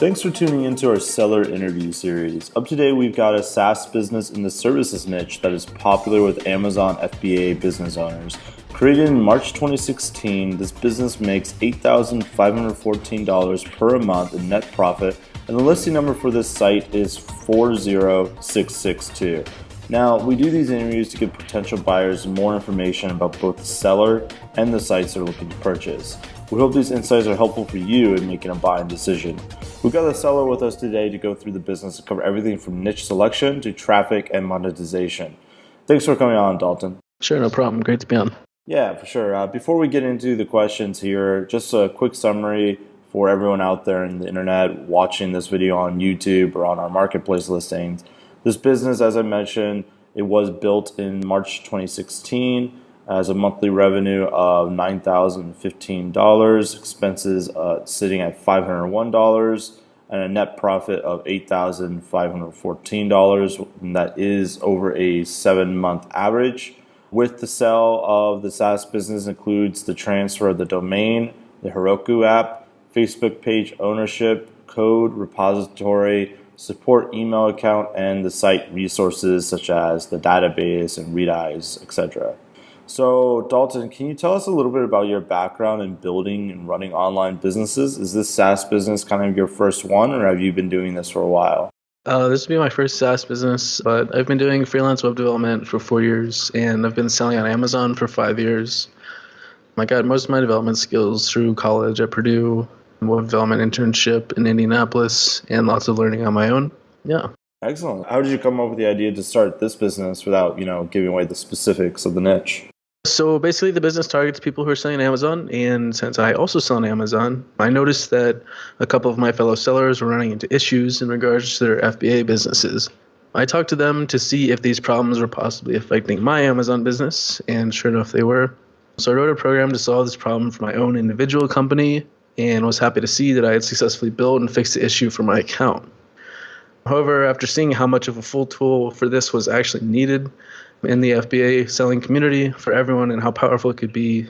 Thanks for tuning into our seller interview series. Up today, we've got a SaaS business in the services niche that is popular with Amazon FBA business owners. Created in March 2016, this business makes $8,514 per month in net profit, and the listing number for this site is 40662. Now, we do these interviews to give potential buyers more information about both the seller and the sites they're looking to purchase. We hope these insights are helpful for you in making a buying decision. We've got the seller with us today to go through the business and cover everything from niche selection to traffic and monetization. Thanks for coming on, Dalton. Sure, no problem. Great to be on. Yeah, for sure. Before we get into the questions here, just a quick summary for everyone out there in the internet watching this video on YouTube or on our marketplace listings. This business, as I mentioned, it was built in March 2016. Has a monthly revenue of $9,015, expenses sitting at $501, and a net profit of $8,514, and that is over a 7-month average. With the sale of the SaaS business includes the transfer of the domain, the Heroku app, Facebook page ownership, code repository, support email account, and the site resources such as the database and read-eyes, etc. So, Dalton, can you tell us a little bit about your background in building and running online businesses? Is this SaaS business kind of your first one, or have you been doing this for a while? This will be my first SaaS business, but I've been doing freelance web development for 4 years, and I've been selling on Amazon for 5 years. I got most of my development skills through college at Purdue, web development internship in Indianapolis, and lots of learning on my own. Yeah. Excellent. How did you come up with the idea to start this business without, giving away the specifics of the niche? So basically the business targets people who are selling on Amazon, and since I also sell on Amazon, I noticed that a couple of my fellow sellers were running into issues in regards to their FBA businesses. I talked to them to see if these problems were possibly affecting my Amazon business, and sure enough they were. So I wrote a program to solve this problem for my own individual company, and was happy to see that I had successfully built and fixed the issue for my account. However, after seeing how much of a full tool for this was actually needed in the FBA selling community for everyone and how powerful it could be,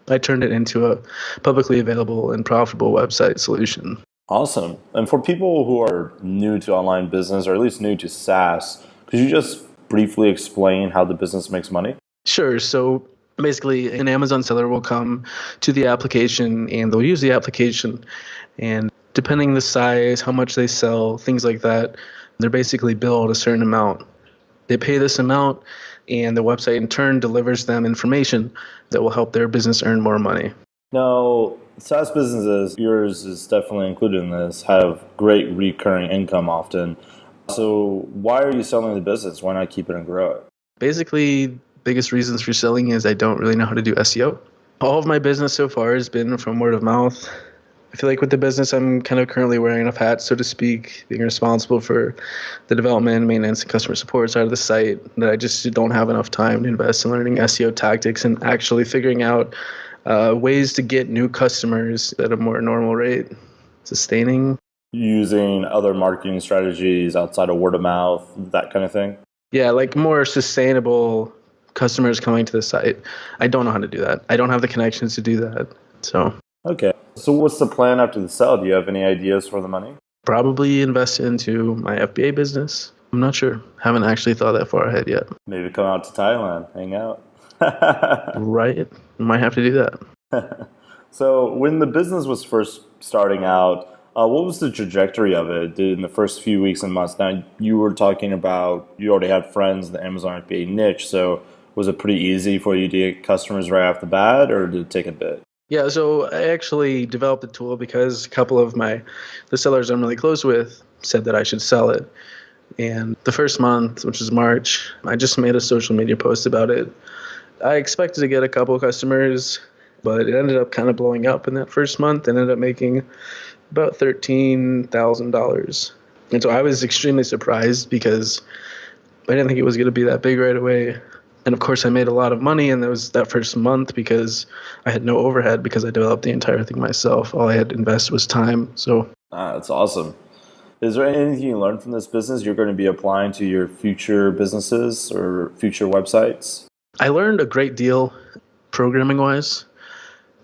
I turned it into a publicly available and profitable website solution. Awesome. And for people who are new to online business, or at least new to SaaS, could you just briefly explain how the business makes money? Sure. So basically, an Amazon seller will come to the application and they'll use the application, and depending the size, how much they sell, things like that, they're basically billed a certain amount. They pay this amount, and the website in turn delivers them information that will help their business earn more money. Now, SaaS businesses, yours is definitely included in this, have great recurring income often. So why are you selling the business? Why not keep it and grow it? Basically, biggest reasons for selling is I don't really know how to do SEO. All of my business so far has been from word of mouth. I feel like with the business, I'm kind of currently wearing enough hats, so to speak, being responsible for the development, maintenance, and customer support side of the site, that I just don't have enough time to invest in learning SEO tactics and actually figuring out ways to get new customers at a more normal rate, sustaining. Using other marketing strategies outside of word of mouth, that kind of thing? Yeah, like more sustainable customers coming to the site. I don't know how to do that. I don't have the connections to do that. So. Okay. So what's the plan after the sale? Do you have any ideas for the money? Probably invest into my FBA business. I'm not sure. Haven't actually thought that far ahead yet. Maybe come out to Thailand, hang out. Right. Might have to do that. So when the business was first starting out, what was the trajectory of it in the first few weeks and months? Now, you were talking about you already had friends in the Amazon FBA niche, so was it pretty easy for you to get customers right off the bat, or did it take a bit? Yeah, so I actually developed the tool because a couple of the sellers I'm really close with said that I should sell it. And the first month, which is March, I just made a social media post about it. I expected to get a couple of customers, but it ended up kind of blowing up in that first month and ended up making about $13,000. And so I was extremely surprised because I didn't think it was going to be that big right away. And of course, I made a lot of money in that first month because I had no overhead because I developed the entire thing myself. All I had to invest was time. So that's awesome. Is there anything you learned from this business you're going to be applying to your future businesses or future websites? I learned a great deal programming-wise.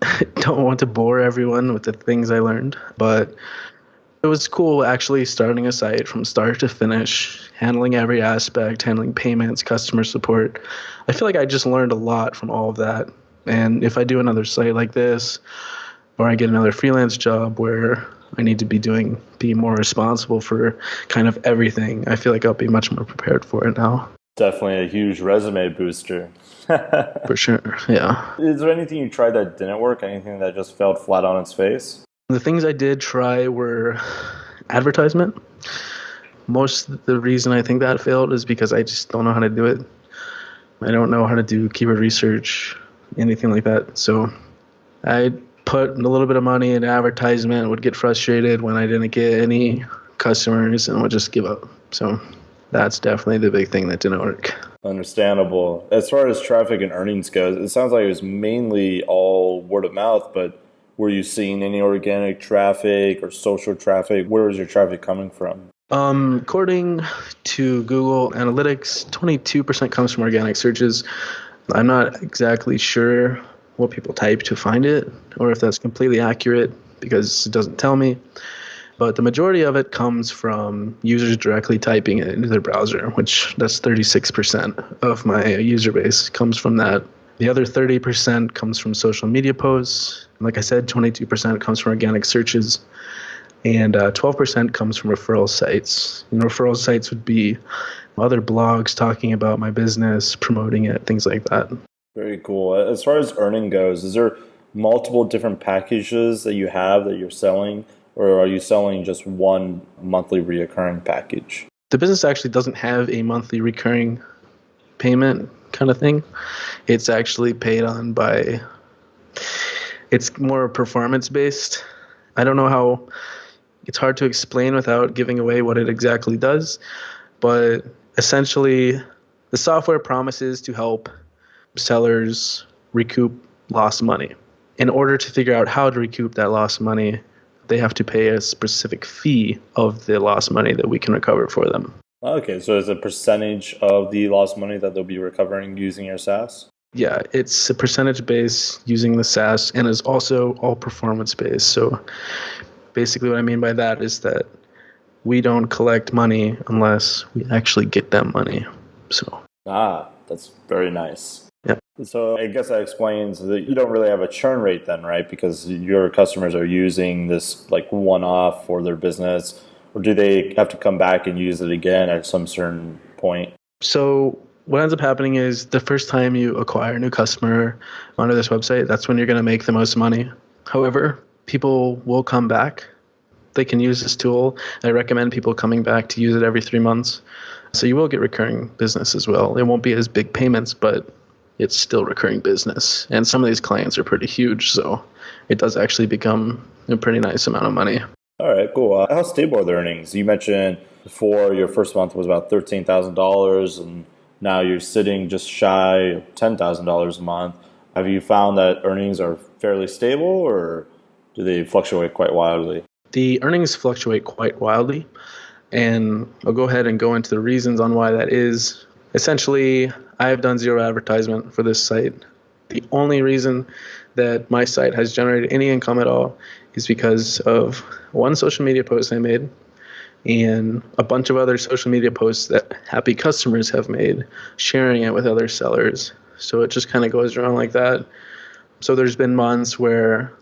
I don't want to bore everyone with the things I learned, but It was cool actually starting a site from start to finish, handling every aspect, handling payments, customer support. I feel like I just learned a lot from all of that. And if I do another site like this, or I get another freelance job where I need to be more responsible for kind of everything, I feel like I'll be much more prepared for it now. Definitely a huge resume booster. For sure, yeah. Is there anything you tried that didn't work? Anything that just fell flat on its face? The things I did try were advertisement. Most of the reason I think that failed is because I just don't know how to do it. I don't know how to do keyword research, anything like that. So I put a little bit of money in advertisement, would get frustrated when I didn't get any customers, and would just give up. So that's definitely the big thing that didn't work. Understandable. As far as traffic and earnings goes, it sounds like it was mainly all word of mouth, but were you seeing any organic traffic or social traffic? Where was your traffic coming from? According to Google Analytics, 22% comes from organic searches. I'm not exactly sure what people type to find it, or if that's completely accurate because it doesn't tell me. But the majority of it comes from users directly typing it into their browser, which that's 36% of my user base comes from that. The other 30% comes from social media posts. Like I said, 22% comes from organic searches, and 12% comes from referral sites. And referral sites would be other blogs talking about my business, promoting it, things like that. Very cool. As far as earning goes, is there multiple different packages that you have that you're selling, or are you selling just one monthly reoccurring package? The business actually doesn't have a monthly recurring payment kind of thing. It's actually paid on by, it's more performance based. I don't know how, it's hard to explain without giving away what it exactly does, but essentially the software promises to help sellers recoup lost money. In order to figure out how to recoup that lost money, they have to pay a specific fee of the lost money that we can recover for them. Okay, so it's a percentage of the lost money that they'll be recovering using your SaaS? Yeah, it's a percentage base using the SaaS, and is also all performance based. So basically what I mean by that is that we don't collect money unless we actually get that money. So That's very nice. yeah. So I guess that explains that you don't really have a churn rate then, right? Because your customers are using this like one-off for their business, or do they have to come back and use it again at some certain point? So what ends up happening is the first time you acquire a new customer onto this website, that's when you're going to make the most money. However, people will come back. They can use this tool. I recommend people coming back to use it every 3 months. So you will get recurring business as well. It won't be as big payments, but it's still recurring business. And some of these clients are pretty huge, so it does actually become a pretty nice amount of money. All right, cool. How stable are the earnings? You mentioned before your first month was about $13,000, and now you're sitting just shy of $10,000 a month. Have you found that earnings are fairly stable, or do they fluctuate quite wildly? The earnings fluctuate quite wildly, and I'll go ahead and go into the reasons on why that is. Essentially, I have done zero advertisement for this site. The only reason that my site has generated any income at all is because of one social media post I made and a bunch of other social media posts that happy customers have made, sharing it with other sellers. So it just kind of goes around like that. So there's been months where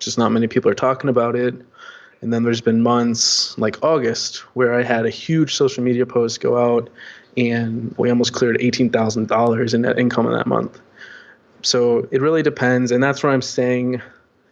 just not many people are talking about it. And then there's been months like August where I had a huge social media post go out and we almost cleared $18,000 in net income in that month. So it really depends. And that's where I'm saying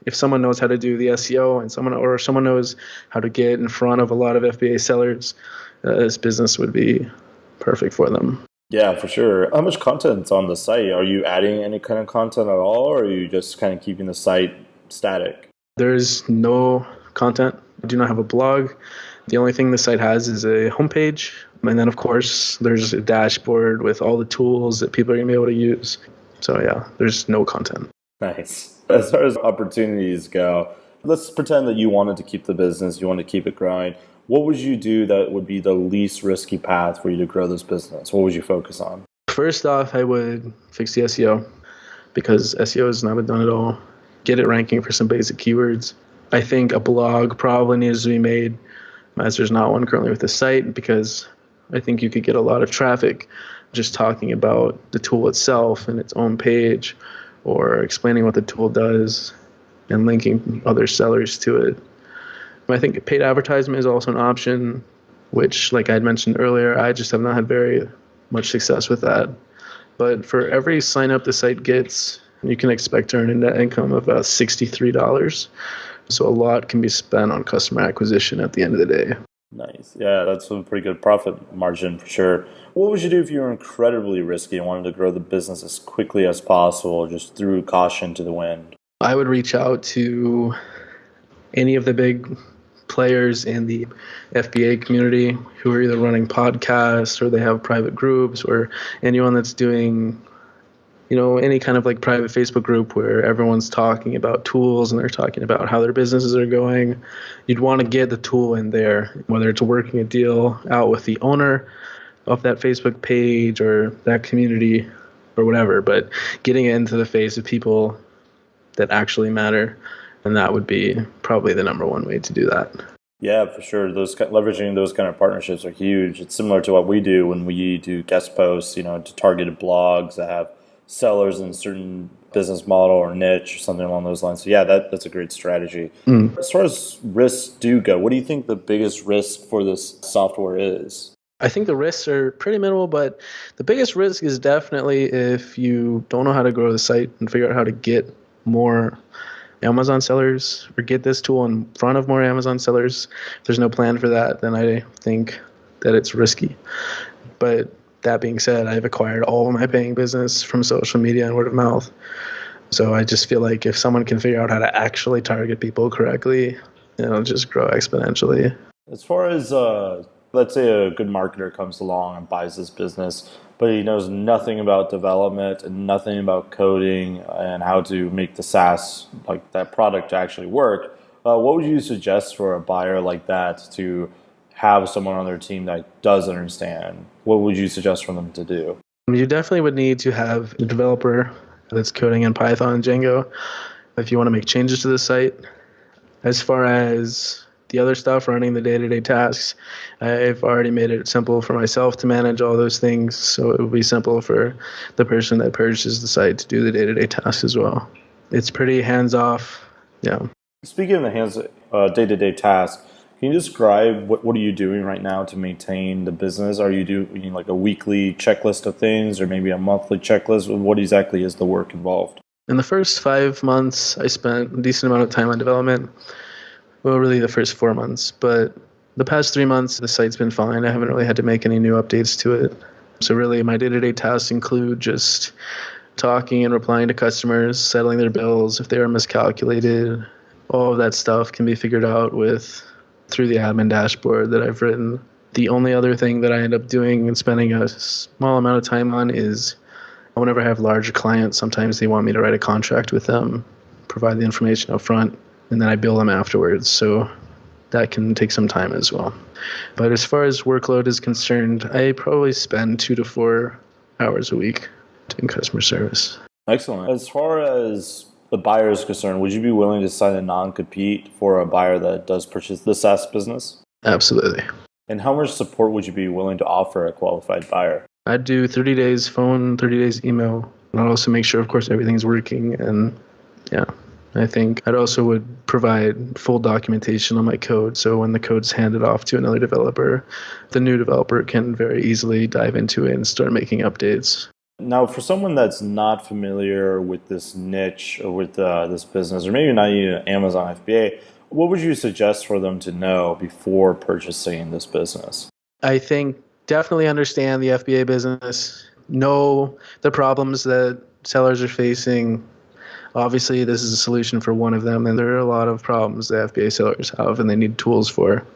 if someone knows how to do the SEO and someone knows how to get in front of a lot of FBA sellers, this business would be perfect for them. Yeah, for sure. How much content's on the site? Are you adding any kind of content at all, or are you just kind of keeping the site static? There's no content. I do not have a blog. The only thing the site has is a homepage. And then, of course, there's a dashboard with all the tools that people are going to be able to use. So, yeah, there's no content. Nice. As far as opportunities go, let's pretend that you wanted to keep the business, you want to keep it growing. What would you do that would be the least risky path for you to grow this business? What would you focus on? First off, I would fix the SEO because SEO has not been done at all. Get it ranking for some basic keywords. I think a blog probably needs to be made, as there's not one currently with the site, because I think you could get a lot of traffic just talking about the tool itself and its own page, or explaining what the tool does and linking other sellers to it. I think paid advertisement is also an option, which, like I'd mentioned earlier, I just have not had very much success with that. But for every sign up the site gets, you can expect to earn a net income of about $63. So a lot can be spent on customer acquisition at the end of the day. Nice. Yeah, that's a pretty good profit margin for sure. What would you do if you were incredibly risky and wanted to grow the business as quickly as possible, just threw caution to the wind? I would reach out to any of the big players in the FBA community who are either running podcasts or they have private groups, or anyone that's doing, any kind of like private Facebook group where everyone's talking about tools and they're talking about how their businesses are going. You'd want to get the tool in there, whether it's working a deal out with the owner of that Facebook page or that community or whatever, but getting it into the face of people that actually matter. And that would be probably the number one way to do that. Yeah, for sure. Leveraging those kind of partnerships are huge. It's similar to what we do when we do guest posts, to targeted blogs that have sellers in a certain business model or niche or something along those lines. So yeah, that's a great strategy. As far as risks do go, what do you think the biggest risk for this software is? I think the risks are pretty minimal, but the biggest risk is definitely if you don't know how to grow the site and figure out how to get more Amazon sellers or get this tool in front of more Amazon sellers. If there's no plan for that, then I think that it's risky. But that being said, I've acquired all of my paying business from social media and word of mouth. So I just feel like if someone can figure out how to actually target people correctly, it'll just grow exponentially. As far as, let's say a good marketer comes along and buys this business, but he knows nothing about development and nothing about coding and how to make the SaaS, like that product, to actually work. What would you suggest for a buyer like that to have someone on their team that does understand? What would you suggest for them to do? You definitely would need to have a developer that's coding in Python and Django if you want to make changes to the site. As far as the other stuff, running the day-to-day tasks, I've already made it simple for myself to manage all those things, so it would be simple for the person that purchases the site to do the day-to-day tasks as well. It's pretty hands-off, yeah. Speaking of the day-to-day tasks, can you describe what are you doing right now to maintain the business? Are you doing like a weekly checklist of things or maybe a monthly checklist? What exactly is the work involved? In the first 5 months, I spent a decent amount of time on development. Well, really the first 4 months, but the past 3 months, the site's been fine. I haven't really had to make any new updates to it. So really my day-to-day tasks include just talking and replying to customers, settling their bills if they are miscalculated. All of that stuff can be figured out through the admin dashboard that I've written. The only other thing that I end up doing and spending a small amount of time on is whenever I have larger clients, sometimes they want me to write a contract with them, provide the information up front, and then I bill them afterwards. So that can take some time as well. But as far as workload is concerned, I probably spend 2 to 4 hours a week doing customer service. Excellent. As far as the buyer is concerned, would you be willing to sign a non-compete for a buyer that does purchase the SaaS business? Absolutely. And how much support would you be willing to offer a qualified buyer? I'd do 30 days phone, 30 days email. And I'd also make sure, of course, everything's working. And yeah, I think I'd also would provide full documentation on my code. So when the code's handed off to another developer, the new developer can very easily dive into it and start making updates. Now, for someone that's not familiar with this niche or with this business, or maybe not even Amazon FBA, what would you suggest for them to know before purchasing this business? I think definitely understand the FBA business, know the problems that sellers are facing. Obviously, this is a solution for one of them, and there are a lot of problems that FBA sellers have and they need tools for.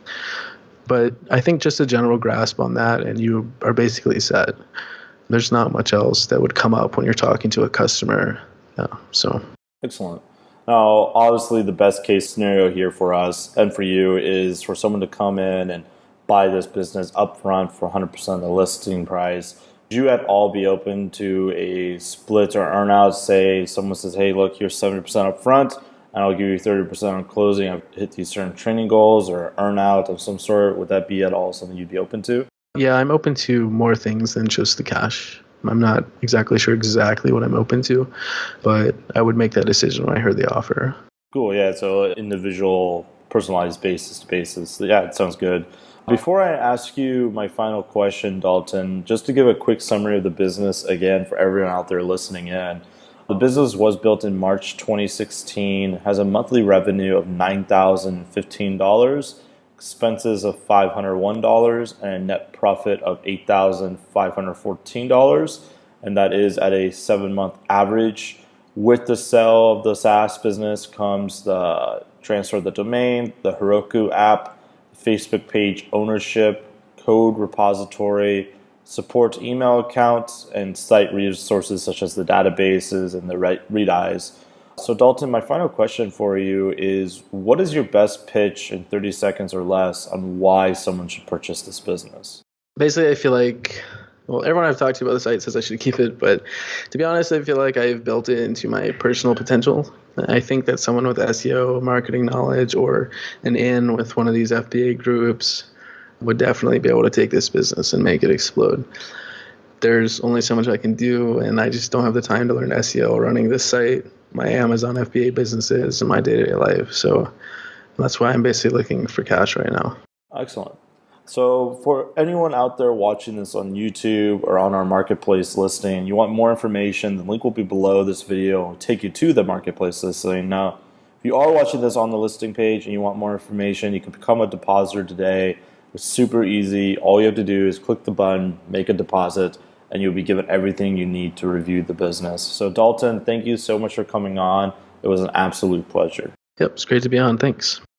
But I think just a general grasp on that, and you are basically set. There's not much else that would come up when you're talking to a customer. So Excellent. Now, obviously, the best case scenario here for us and for you is for someone to come in and buy this business upfront for 100% of the listing price. Would you at all be open to a split or earn out? Say someone says, hey, look, here's 70% upfront, and I'll give you 30% on closing. I've hit these certain training goals or earn out of some sort. Would that be at all something you'd be open to? Yeah, I'm open to more things than just the cash. I'm not exactly sure exactly what I'm open to, but I would make that decision when I heard the offer. Cool. Yeah. So individual, personalized basis to basis. Yeah, it sounds good. Before I ask you my final question, Dalton, just to give a quick summary of the business again for everyone out there listening in. The business was built in March 2016, has a monthly revenue of $9,015, expenses of $501, and a net profit of $8,514. And that is at a 7-month average. With the sale of the SaaS business comes the transfer of the domain, the Heroku app, Facebook page ownership, code repository, support email accounts, and site resources such as the databases and the read-eyes. So Dalton, my final question for you is, what is your best pitch in 30 seconds or less on why someone should purchase this business? Basically, I feel like, well, everyone I've talked to about the site says I should keep it, but to be honest, I feel like I've built it into my personal potential. I think that someone with SEO, marketing knowledge, or an in with one of these FBA groups would definitely be able to take this business and make it explode. There's only so much I can do, and I just don't have the time to learn SEO running this site, my Amazon FBA businesses, and my day-to-day life. So that's why I'm basically looking for cash right now. Excellent. So for anyone out there watching this on YouTube or on our marketplace listing, you want more information, the link will be below this video. It'll take you to the marketplace listing. Now, if you are watching this on the listing page and you want more information, you can become a depositor today. It's super easy. All you have to do is click the button, make a deposit, and you'll be given everything you need to review the business. So Dalton, thank you so much for coming on. It was an absolute pleasure. Yep, it's great to be on. Thanks.